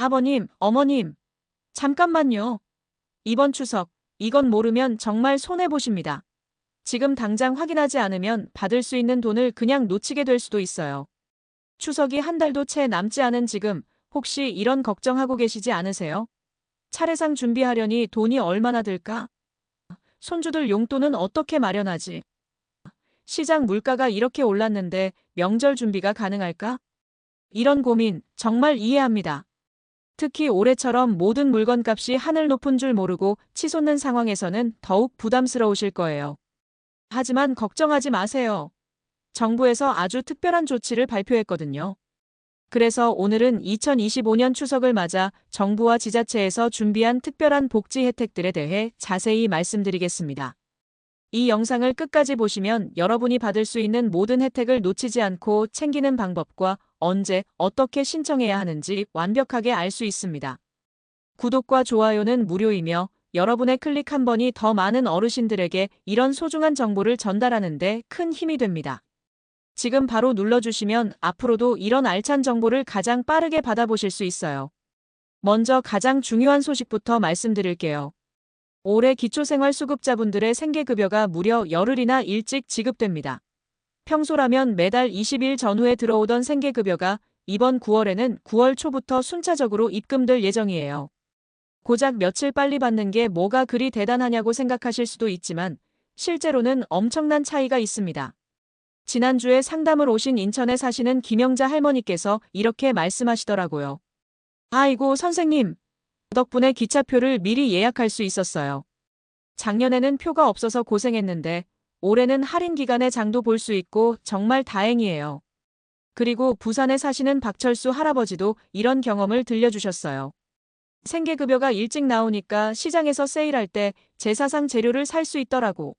아버님, 어머님, 잠깐만요. 이번 추석, 이건 모르면 정말 손해보십니다. 지금 당장 확인하지 않으면 받을 수 있는 돈을 그냥 놓치게 될 수도 있어요. 추석이 한 달도 채 남지 않은 지금 혹시 이런 걱정하고 계시지 않으세요? 차례상 준비하려니 돈이 얼마나 들까? 손주들 용돈은 어떻게 마련하지? 시장 물가가 이렇게 올랐는데 명절 준비가 가능할까? 이런 고민 정말 이해합니다. 특히 올해처럼 모든 물건값이 하늘 높은 줄 모르고 치솟는 상황에서는 더욱 부담스러우실 거예요. 하지만 걱정하지 마세요. 정부에서 아주 특별한 조치를 발표했거든요. 그래서 오늘은 2025년 추석을 맞아 정부와 지자체에서 준비한 특별한 복지 혜택들에 대해 자세히 말씀드리겠습니다. 이 영상을 끝까지 보시면 여러분이 받을 수 있는 모든 혜택을 놓치지 않고 챙기는 방법과 언제, 어떻게 신청해야 하는지 완벽하게 알 수 있습니다. 구독과 좋아요는 무료이며 여러분의 클릭 한 번이 더 많은 어르신들에게 이런 소중한 정보를 전달하는 데 큰 힘이 됩니다. 지금 바로 눌러주시면 앞으로도 이런 알찬 정보를 가장 빠르게 받아보실 수 있어요. 먼저 가장 중요한 소식부터 말씀드릴게요. 올해 기초생활수급자분들의 생계급여가 무려 열흘이나 일찍 지급됩니다. 평소라면 매달 20일 전후에 들어오던 생계급여가 이번 9월에는 9월 초부터 순차적으로 입금될 예정이에요. 고작 며칠 빨리 받는 게 뭐가 그리 대단하냐고 생각하실 수도 있지만 실제로는 엄청난 차이가 있습니다. 지난주에 상담을 오신 인천에 사시는 김영자 할머니께서 이렇게 말씀하시더라고요. 아이고 선생님, 덕분에 기차표를 미리 예약할 수 있었어요. 작년에는 표가 없어서 고생했는데 올해는 할인 기간에 장도 볼 수 있고 정말 다행이에요. 그리고 부산에 사시는 박철수 할아버지도 이런 경험을 들려주셨어요. 생계급여가 일찍 나오니까 시장에서 세일할 때 제사상 재료를 살 수 있더라고.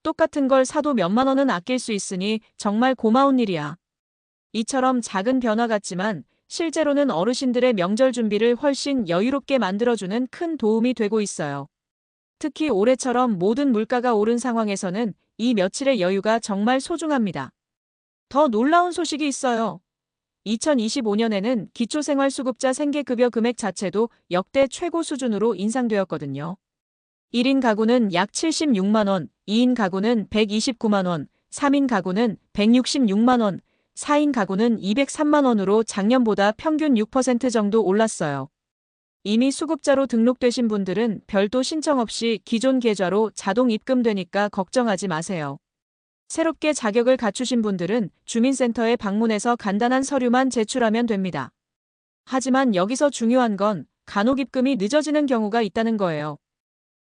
똑같은 걸 사도 몇만 원은 아낄 수 있으니 정말 고마운 일이야. 이처럼 작은 변화 같지만 실제로는 어르신들의 명절 준비를 훨씬 여유롭게 만들어주는 큰 도움이 되고 있어요. 특히 올해처럼 모든 물가가 오른 상황에서는 이 며칠의 여유가 정말 소중합니다. 더 놀라운 소식이 있어요. 2025년에는 기초생활수급자 생계급여 금액 자체도 역대 최고 수준으로 인상되었거든요. 1인 가구는 약 76만 원, 2인 가구는 129만 원, 3인 가구는 166만 원, 4인 가구는 203만 원으로 작년보다 평균 6% 정도 올랐어요. 이미 수급자로 등록되신 분들은 별도 신청 없이 기존 계좌로 자동 입금되니까 걱정하지 마세요. 새롭게 자격을 갖추신 분들은 주민센터에 방문해서 간단한 서류만 제출하면 됩니다. 하지만 여기서 중요한 건 간혹 입금이 늦어지는 경우가 있다는 거예요.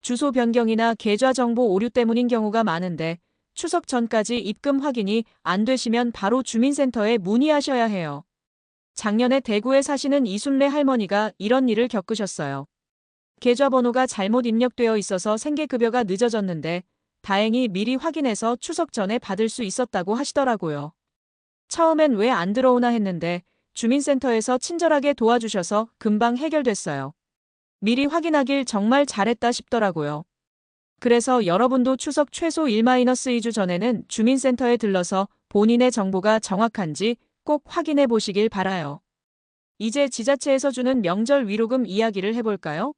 주소 변경이나 계좌 정보 오류 때문인 경우가 많은데 추석 전까지 입금 확인이 안 되시면 바로 주민센터에 문의하셔야 해요. 작년에 대구에 사시는 이순례 할머니가 이런 일을 겪으셨어요. 계좌번호가 잘못 입력되어 있어서 생계급여가 늦어졌는데 다행히 미리 확인해서 추석 전에 받을 수 있었다고 하시더라고요. 처음엔 왜 안 들어오나 했는데 주민센터에서 친절하게 도와주셔서 금방 해결됐어요. 미리 확인하길 정말 잘했다 싶더라고요. 그래서 여러분도 추석 최소 1-2주 전에는 주민센터에 들러서 본인의 정보가 정확한지 꼭 확인해 보시길 바라요. 이제 지자체에서 주는 명절 위로금 이야기를 해볼까요?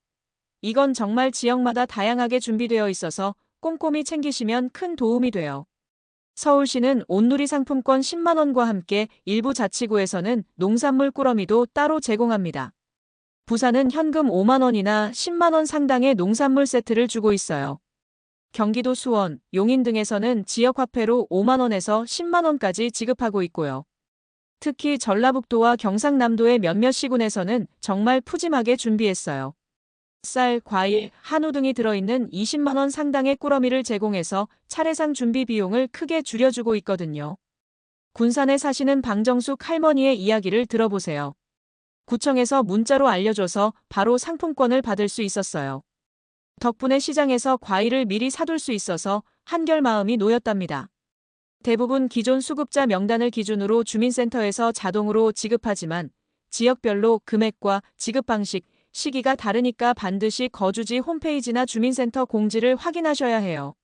이건 정말 지역마다 다양하게 준비되어 있어서 꼼꼼히 챙기시면 큰 도움이 돼요. 서울시는 온누리 상품권 10만 원과 함께 일부 자치구에서는 농산물 꾸러미도 따로 제공합니다. 부산은 현금 5만 원이나 10만 원 상당의 농산물 세트를 주고 있어요. 경기도 수원, 용인 등에서는 지역화폐로 5만 원에서 10만 원까지 지급하고 있고요. 특히 전라북도와 경상남도의 몇몇 시군에서는 정말 푸짐하게 준비했어요. 쌀, 과일, 한우 등이 들어있는 20만 원 상당의 꾸러미를 제공해서 차례상 준비 비용을 크게 줄여주고 있거든요. 군산에 사시는 방정숙 할머니의 이야기를 들어보세요. 구청에서 문자로 알려줘서 바로 상품권을 받을 수 있었어요. 덕분에 시장에서 과일을 미리 사둘 수 있어서 한결 마음이 놓였답니다. 대부분 기존 수급자 명단을 기준으로 주민센터에서 자동으로 지급하지만 지역별로 금액과 지급 방식, 시기가 다르니까 반드시 거주지 홈페이지나 주민센터 공지를 확인하셔야 해요.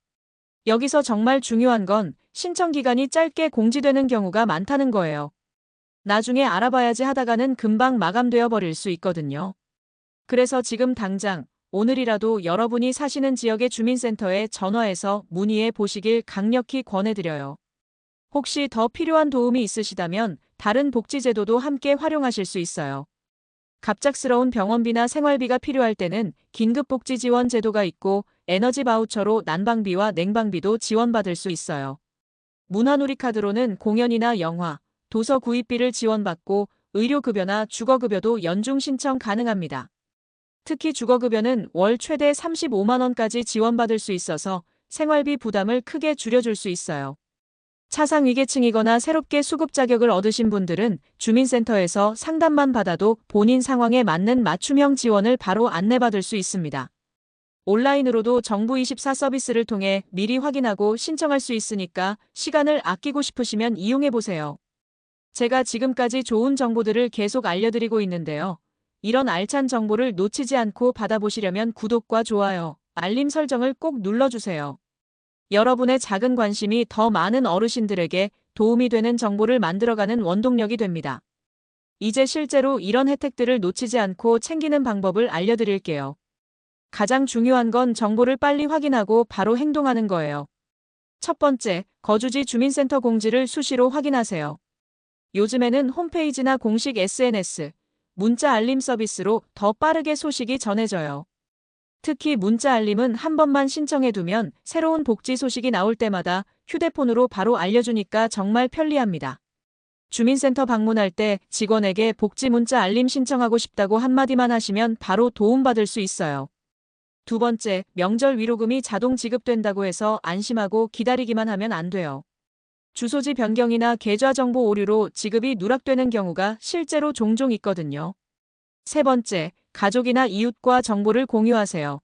여기서 정말 중요한 건 신청 기간이 짧게 공지되는 경우가 많다는 거예요. 나중에 알아봐야지 하다가는 금방 마감되어 버릴 수 있거든요. 그래서 지금 당장 오늘이라도 여러분이 사시는 지역의 주민센터에 전화해서 문의해 보시길 강력히 권해드려요. 혹시 더 필요한 도움이 있으시다면 다른 복지제도도 함께 활용하실 수 있어요. 갑작스러운 병원비나 생활비가 필요할 때는 긴급복지 지원 제도가 있고 에너지 바우처로 난방비와 냉방비도 지원받을 수 있어요. 문화누리카드로는 공연이나 영화, 도서 구입비를 지원받고 의료급여나 주거급여도 연중 신청 가능합니다. 특히 주거급여는 월 최대 35만 원까지 지원받을 수 있어서 생활비 부담을 크게 줄여줄 수 있어요. 차상위계층이거나 새롭게 수급 자격을 얻으신 분들은 주민센터에서 상담만 받아도 본인 상황에 맞는 맞춤형 지원을 바로 안내받을 수 있습니다. 온라인으로도 정부24 서비스를 통해 미리 확인하고 신청할 수 있으니까 시간을 아끼고 싶으시면 이용해보세요. 제가 지금까지 좋은 정보들을 계속 알려드리고 있는데요. 이런 알찬 정보를 놓치지 않고 받아보시려면 구독과 좋아요, 알림 설정을 꼭 눌러주세요. 여러분의 작은 관심이 더 많은 어르신들에게 도움이 되는 정보를 만들어가는 원동력이 됩니다. 이제 실제로 이런 혜택들을 놓치지 않고 챙기는 방법을 알려드릴게요. 가장 중요한 건 정보를 빨리 확인하고 바로 행동하는 거예요. 첫 번째, 거주지 주민센터 공지를 수시로 확인하세요. 요즘에는 홈페이지나 공식 SNS, 문자 알림 서비스로 더 빠르게 소식이 전해져요. 특히 문자 알림은 한 번만 신청해두면 새로운 복지 소식이 나올 때마다 휴대폰으로 바로 알려주니까 정말 편리합니다. 주민센터 방문할 때 직원에게 복지 문자 알림 신청하고 싶다고 한마디만 하시면 바로 도움받을 수 있어요. 두 번째, 명절 위로금이 자동 지급된다고 해서 안심하고 기다리기만 하면 안 돼요. 주소지 변경이나 계좌 정보 오류로 지급이 누락되는 경우가 실제로 종종 있거든요. 세 번째, 가족이나 이웃과 정보를 공유하세요.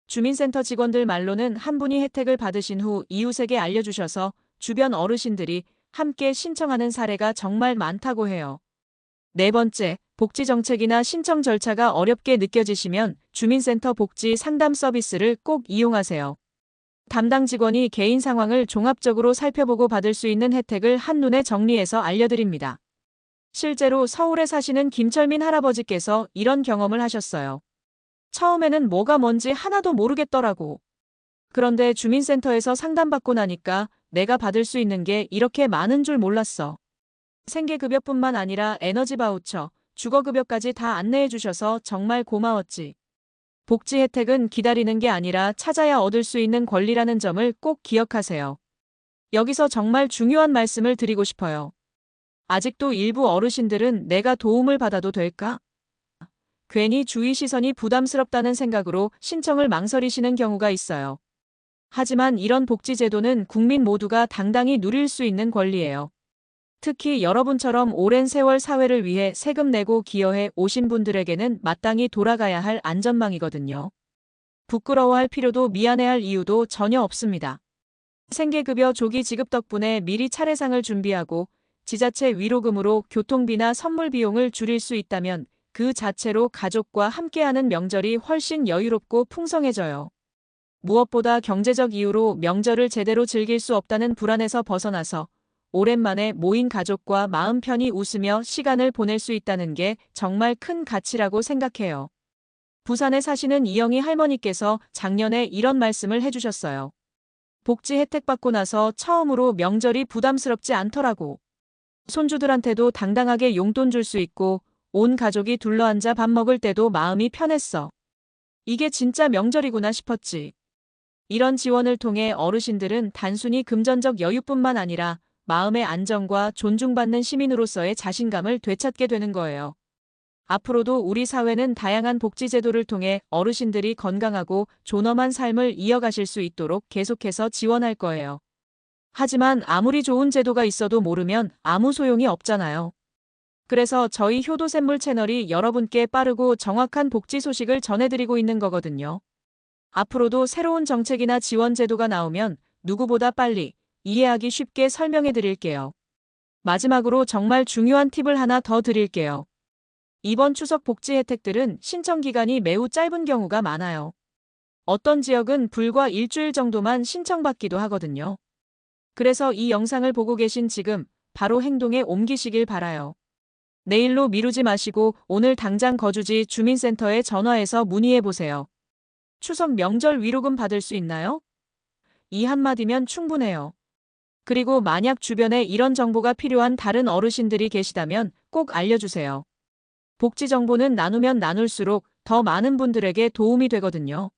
주민센터 직원들 말로는 한 분이 혜택을 받으신 후 이웃에게 알려주셔서 주변 어르신들이 함께 신청하는 사례가 정말 많다고 해요. 네 번째, 복지 정책이나 신청 절차가 어렵게 느껴지시면 주민센터 복지 상담 서비스를 꼭 이용하세요. 담당 직원이 개인 상황을 종합적으로 살펴보고 받을 수 있는 혜택을 한눈에 정리해서 알려드립니다. 실제로 서울에 사시는 김철민 할아버지께서 이런 경험을 하셨어요. 처음에는 뭐가 뭔지 하나도 모르겠더라고. 그런데 주민센터에서 상담받고 나니까 내가 받을 수 있는 게 이렇게 많은 줄 몰랐어. 생계급여뿐만 아니라 에너지 바우처, 주거급여까지 다 안내해 주셔서 정말 고마웠지. 복지 혜택은 기다리는 게 아니라 찾아야 얻을 수 있는 권리라는 점을 꼭 기억하세요. 여기서 정말 중요한 말씀을 드리고 싶어요. 아직도 일부 어르신들은 내가 도움을 받아도 될까? 괜히 주위 시선이 부담스럽다는 생각으로 신청을 망설이시는 경우가 있어요. 하지만 이런 복지제도는 국민 모두가 당당히 누릴 수 있는 권리예요. 특히 여러분처럼 오랜 세월 사회를 위해 세금 내고 기여해 오신 분들에게는 마땅히 돌아가야 할 안전망이거든요. 부끄러워할 필요도 미안해할 이유도 전혀 없습니다. 생계급여 조기 지급 덕분에 미리 차례상을 준비하고 지자체 위로금으로 교통비나 선물 비용을 줄일 수 있다면 그 자체로 가족과 함께하는 명절이 훨씬 여유롭고 풍성해져요. 무엇보다 경제적 이유로 명절을 제대로 즐길 수 없다는 불안에서 벗어나서 오랜만에 모인 가족과 마음 편히 웃으며 시간을 보낼 수 있다는 게 정말 큰 가치라고 생각해요. 부산에 사시는 이영희 할머니께서 작년에 이런 말씀을 해주셨어요. 복지 혜택 받고 나서 처음으로 명절이 부담스럽지 않더라고. 손주들한테도 당당하게 용돈 줄 수 있고 온 가족이 둘러앉아 밥 먹을 때도 마음이 편했어. 이게 진짜 명절이구나 싶었지. 이런 지원을 통해 어르신들은 단순히 금전적 여유뿐만 아니라 마음의 안정과 존중받는 시민으로서의 자신감을 되찾게 되는 거예요. 앞으로도 우리 사회는 다양한 복지제도를 통해 어르신들이 건강하고 존엄한 삶을 이어가실 수 있도록 계속해서 지원할 거예요. 하지만 아무리 좋은 제도가 있어도 모르면 아무 소용이 없잖아요. 그래서 저희 효도샘물 채널이 여러분께 빠르고 정확한 복지 소식을 전해드리고 있는 거거든요. 앞으로도 새로운 정책이나 지원 제도가 나오면 누구보다 빨리 이해하기 쉽게 설명해 드릴게요. 마지막으로 정말 중요한 팁을 하나 더 드릴게요. 이번 추석 복지 혜택들은 신청 기간이 매우 짧은 경우가 많아요. 어떤 지역은 불과 일주일 정도만 신청받기도 하거든요. 그래서 이 영상을 보고 계신 지금 바로 행동에 옮기시길 바라요. 내일로 미루지 마시고 오늘 당장 거주지 주민센터에 전화해서 문의해 보세요. 추석 명절 위로금 받을 수 있나요? 이 한마디면 충분해요. 그리고 만약 주변에 이런 정보가 필요한 다른 어르신들이 계시다면 꼭 알려주세요. 복지 정보는 나누면 나눌수록 더 많은 분들에게 도움이 되거든요.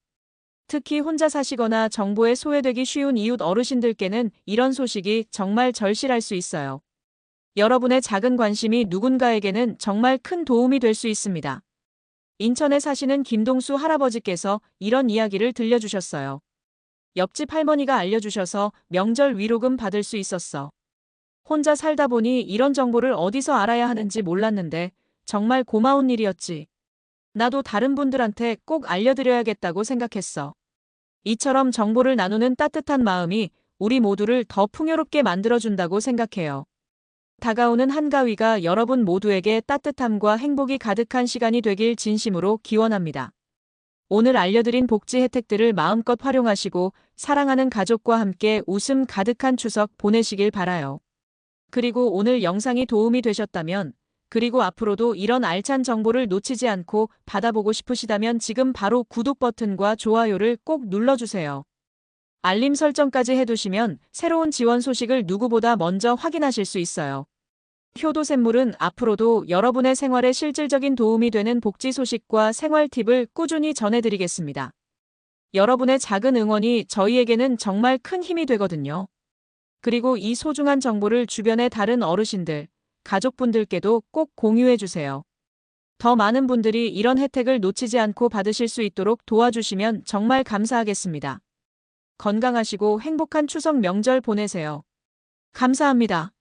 특히 혼자 사시거나 정보에 소외되기 쉬운 이웃 어르신들께는 이런 소식이 정말 절실할 수 있어요. 여러분의 작은 관심이 누군가에게는 정말 큰 도움이 될 수 있습니다. 인천에 사시는 김동수 할아버지께서 이런 이야기를 들려주셨어요. 옆집 할머니가 알려주셔서 명절 위로금 받을 수 있었어. 혼자 살다 보니 이런 정보를 어디서 알아야 하는지 몰랐는데 정말 고마운 일이었지. 나도 다른 분들한테 꼭 알려드려야겠다고 생각했어. 이처럼 정보를 나누는 따뜻한 마음이 우리 모두를 더 풍요롭게 만들어준다고 생각해요. 다가오는 한가위가 여러분 모두에게 따뜻함과 행복이 가득한 시간이 되길 진심으로 기원합니다. 오늘 알려드린 복지 혜택들을 마음껏 활용하시고 사랑하는 가족과 함께 웃음 가득한 추석 보내시길 바라요. 그리고 오늘 영상이 도움이 되셨다면, 그리고 앞으로도 이런 알찬 정보를 놓치지 않고 받아보고 싶으시다면 지금 바로 구독 버튼과 좋아요를 꼭 눌러주세요. 알림 설정까지 해두시면 새로운 지원 소식을 누구보다 먼저 확인하실 수 있어요. 효도샘물은 앞으로도 여러분의 생활에 실질적인 도움이 되는 복지 소식과 생활 팁을 꾸준히 전해드리겠습니다. 여러분의 작은 응원이 저희에게는 정말 큰 힘이 되거든요. 그리고 이 소중한 정보를 주변의 다른 어르신들, 가족분들께도 꼭 공유해주세요. 더 많은 분들이 이런 혜택을 놓치지 않고 받으실 수 있도록 도와주시면 정말 감사하겠습니다. 건강하시고 행복한 추석 명절 보내세요. 감사합니다.